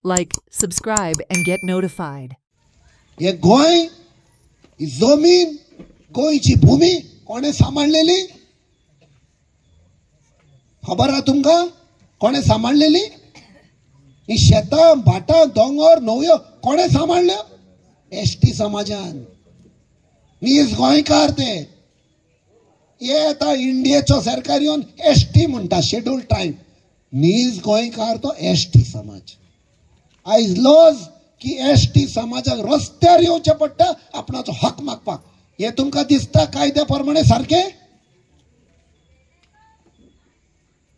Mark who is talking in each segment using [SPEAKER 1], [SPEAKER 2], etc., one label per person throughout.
[SPEAKER 1] Like, subscribe, and get notified.
[SPEAKER 2] हे गोय ही जमीन गोयची भूमी कोणे सांभाळलेली खबर आहे तुमका कोणे सांभाळलेली ही शेता भाटा दोंगर न्हंयो कोणे सांभाळल्यो एसटी समाजान नीज गोंयकार ते हे आता इंडियेचो सरकार येवन एसटी म्हणटा शेड्यूल ट्रायब नीज गोंयकार तो एसटी समाज आयज लॉज की एसटी समाजाक रस्त्यार येवचे पडटा आपणाचो हक मागपाक हे तुमकां दिसता कायद्या प्रमाणे सारखे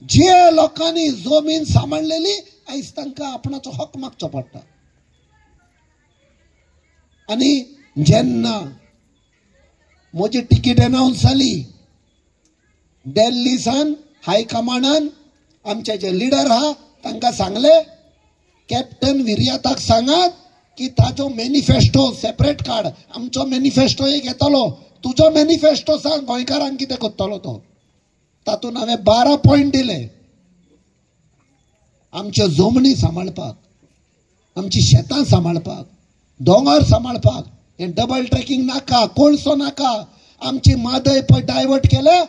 [SPEAKER 2] जे लोकांनी जमीन सांभाळलेली आयज तांकां आपणाचो हक मागचो पडटा आनी जेन्ना म्हजी टिकीट अनाउन्स जाली दिल्ली सान हाय कमांडान आमचे जे लिडर आहा तांकां सांगले कॅप्टन विर्याताक सांगात की ताजो मॅनिफेस्टो सेपरेट काढ आमचो मॅनिफेस्टो एक येतलो तुजो मॅनिफेस्टो सांग गोंयकारांक कितें करतलो तो तातूंत हांवें 12 पॉयंट दिले आमच्यो जमनी सांबाळपाक आमची शेतां सांबाळपाक दोंगर सांबाळपाक हे डबल ट्रॅकिंग नाका कोळसो नाका आमची मादय पळय डायवर्ट केल्या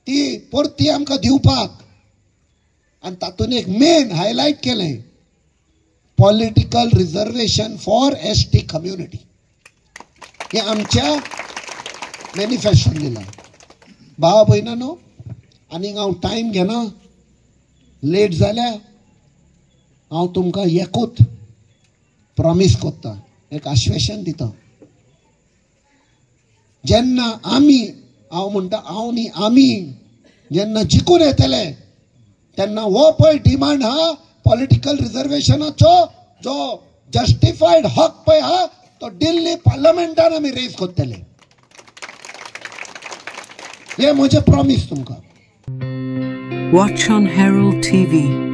[SPEAKER 2] ती परती आमकां दिवपाक आनी तातूंत एक मेन हायलायट केलें political reservation for ST community हे आमच्या मॅनिफेस्टोन दिला भावा भयणांनो आनीक हांव टायम घेना लेट जाल्या हांव तुमकां एकूच प्रॉमिस करता एक आश्वासन दिता जेन्ना आमी हांव म्हणटा हांव न्ही आमी जेन्ना जिखून येतले तेन्ना हो पळय डिमांड हा पॉलिटिकल रिजर्वेशनाचो जो जस्टिफाईड हक पळय हा तो दिल्ली पार्लमेंटान आमी रेज करतले हे म्हजे प्रॉमिस तुमकां
[SPEAKER 3] Watch on Herald TV.